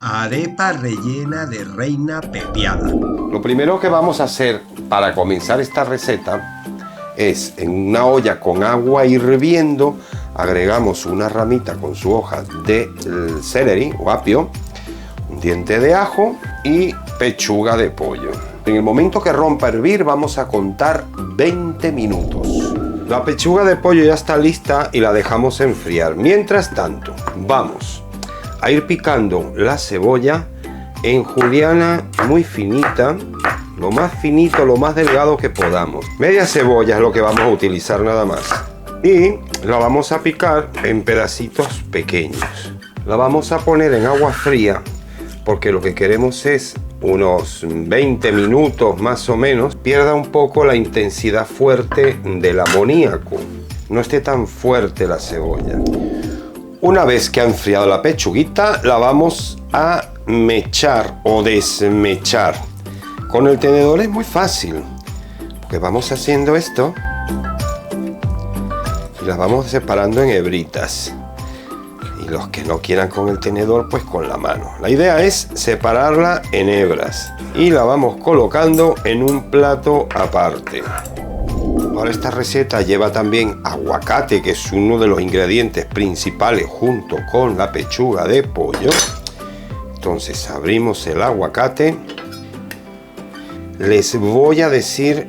Arepa rellena de reina pepiada. Lo primero que vamos a hacer para comenzar esta receta es, en una olla con agua hirviendo, agregamos una ramita con su hoja de celery o apio, un diente de ajo y pechuga de pollo. En el momento que rompa a hervir vamos a contar 20 minutos. La pechuga de pollo ya está lista y la dejamos enfriar. Mientras tanto, vamos a ir picando la cebolla en juliana muy finita, lo más finito, lo más delgado que podamos. Media cebolla es lo que vamos a utilizar nada más. Y la vamos a picar en pedacitos pequeños. La vamos a poner en agua fría porque lo que queremos es unos 20 minutos más o menos, pierda un poco la intensidad fuerte del amoníaco. No esté tan fuerte la cebolla. Una vez que ha enfriado la pechuguita, la vamos a mechar o desmechar. Con el tenedor es muy fácil, porque vamos haciendo esto y las vamos separando en hebritas. Y los que no quieran con el tenedor, pues con la mano. La idea es separarla en hebras y la vamos colocando en un plato aparte. Ahora esta receta lleva también aguacate, que es uno de los ingredientes principales junto con la pechuga de pollo. Entonces abrimos el aguacate. Les voy a decir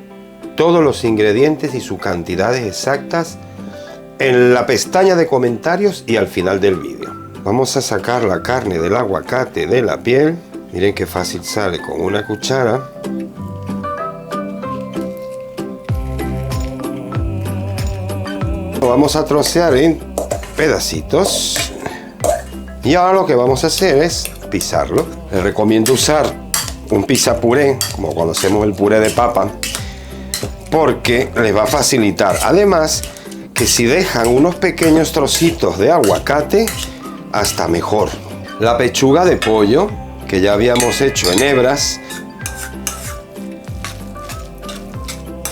todos los ingredientes y sus cantidades exactas en la pestaña de comentarios y al final del vídeo. Vamos a sacar la carne del aguacate de la piel. Miren qué fácil sale con una cuchara. Lo vamos a trocear en pedacitos. Y ahora lo que vamos a hacer es pisarlo. Les recomiendo usar un pisapuré, como cuando hacemos el puré de papa, porque les va a facilitar. Además, que si dejan unos pequeños trocitos de aguacate, hasta mejor. La pechuga de pollo, que ya habíamos hecho en hebras,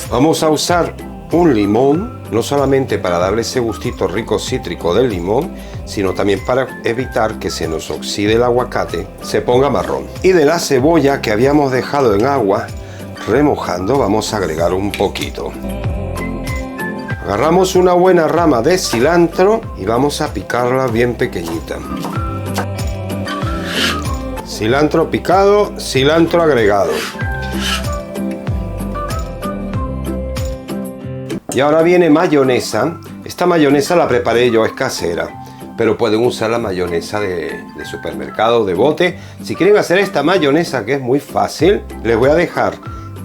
vamos a usar un limón, no solamente para darle ese gustito rico cítrico del limón, sino también para evitar que se nos oxide el aguacate, se ponga marrón. Y de la cebolla que habíamos dejado en agua remojando, vamos a agregar un poquito. Agarramos una buena rama de cilantro y vamos a picarla bien pequeñita. Cilantro picado, cilantro agregado. Y ahora viene mayonesa. Esta mayonesa la preparé yo, es casera, pero pueden usar la mayonesa de supermercado, de bote. Si quieren hacer esta mayonesa, que es muy fácil, les voy a dejar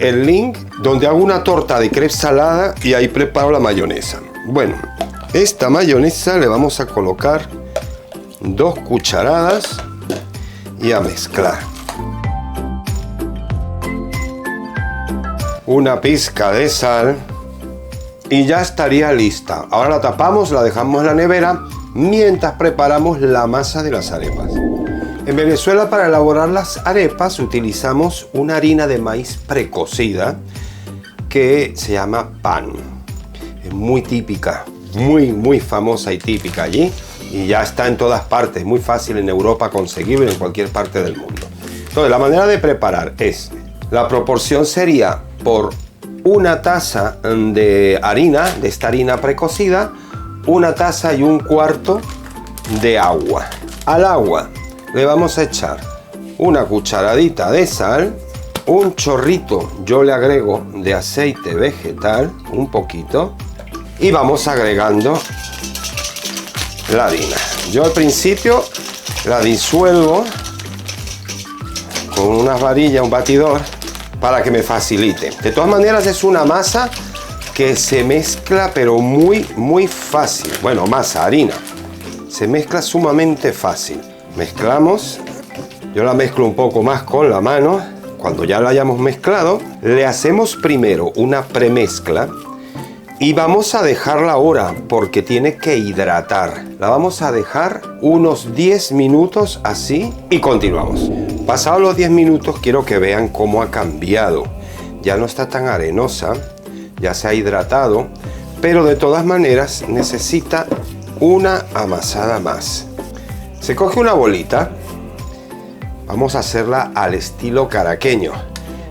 el link donde hago una torta de crepes salada y ahí preparo la mayonesa. Bueno, esta mayonesa le vamos a colocar 2 cucharadas y a mezclar. Una pizca de sal y ya estaría lista. Ahora la tapamos, la dejamos en la nevera mientras preparamos la masa de las arepas. En Venezuela, para elaborar las arepas utilizamos una harina de maíz precocida que se llama pan. Es muy típica, muy famosa y típica allí, y ya está en todas partes, muy fácil en Europa conseguible, en cualquier parte del mundo. Entonces, la manera de preparar es, la proporción sería por una taza de harina, de esta harina precocida, 1 taza y 1/4 de agua. Al agua le vamos a echar una cucharadita de sal, un chorrito, yo le agrego de aceite vegetal, un poquito, y vamos agregando la harina. Yo al principio la disuelvo con unas varillas, un batidor, para que me facilite. De todas maneras es una masa que se mezcla pero muy fácil. Bueno, masa, harina, se mezcla sumamente fácil. Mezclamos, yo la mezclo un poco más con la mano. Cuando ya la hayamos mezclado, le hacemos primero una premezcla y vamos a dejarla ahora porque tiene que hidratar. La vamos a dejar unos 10 minutos así y continuamos. Pasados los 10 minutos quiero que vean cómo ha cambiado. Ya no está tan arenosa, ya se ha hidratado, pero de todas maneras necesita una amasada más. Se coge una bolita Vamos a hacerla al estilo caraqueño,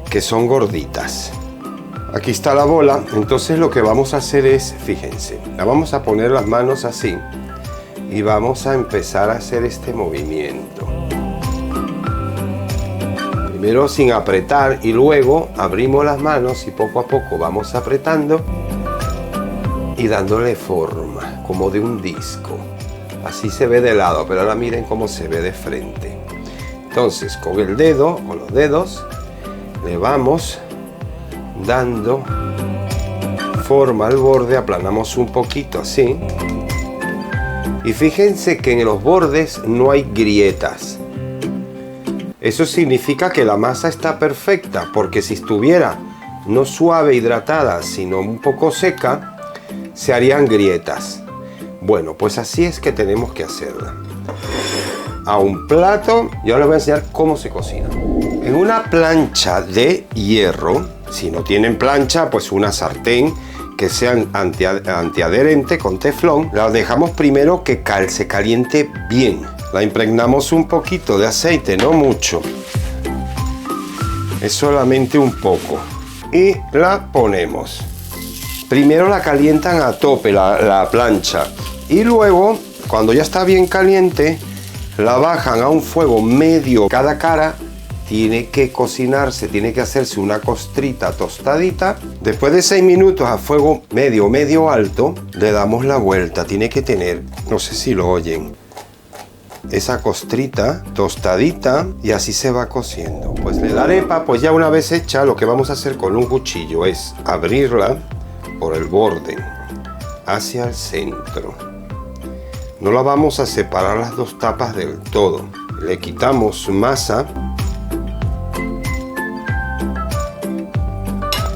que son gorditas. Aquí está la bola, entonces lo que vamos a hacer es, fíjense, la vamos a poner las manos así y vamos a empezar a hacer este movimiento. Primero sin apretar y luego abrimos las manos y poco a poco vamos apretando y dándole forma, como de un disco. Así se ve de lado, pero ahora miren cómo se ve de frente. Entonces con el dedo, con los dedos, le vamos dando forma al borde, aplanamos un poquito así. Y fíjense que en los bordes no hay grietas. Eso significa que la masa está perfecta, porque si estuviera no suave, hidratada, sino un poco seca, se harían grietas. Bueno, pues así es que tenemos que hacerla. A un plato, y ahora les voy a enseñar cómo se cocina. En una plancha de hierro, si no tienen plancha, pues una sartén que sea antiadherente con teflón, la dejamos primero que se caliente bien. La impregnamos un poquito de aceite, no mucho. Es solamente un poco. Y la ponemos. Primero la calientan a tope la plancha. Y luego, cuando ya está bien caliente, la bajan a un fuego medio. Cada cara tiene que cocinarse, tiene que hacerse una costrita tostadita. Después de 6 minutos a fuego medio alto, le damos la vuelta. Tiene que tener, no sé si lo oyen, esa costrita tostadita y así se va cociendo. Pues la arepa, pues ya una vez hecha, lo que vamos a hacer con un cuchillo es abrirla por el borde hacia el centro. No la vamos a separar las dos tapas del todo. Le quitamos masa.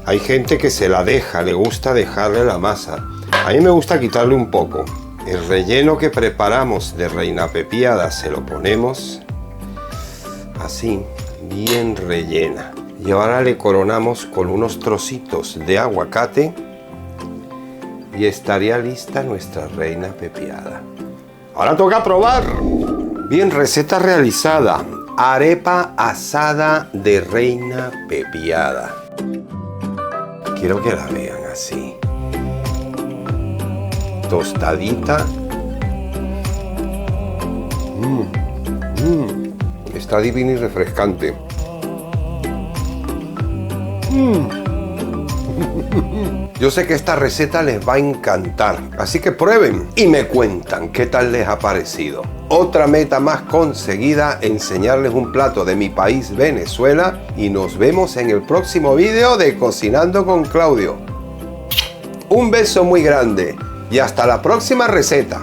Hay gente que se la deja, le gusta dejarle la masa. A mí me gusta quitarle un poco. El relleno que preparamos de reina pepiada se lo ponemos así, bien rellena. Y ahora le coronamos con unos trocitos de aguacate y estaría lista nuestra reina pepiada. Ahora toca probar. Bien, receta realizada. Arepa asada de reina pepiada. Quiero que la vean así. Tostadita. Está divina y refrescante. Yo sé que esta receta les va a encantar, así que prueben y me cuentan qué tal les ha parecido. Otra meta más conseguida, enseñarles un plato de mi país, Venezuela, y nos vemos en el próximo vídeo de Cocinando con Claudio. Un beso muy grande y hasta la próxima receta.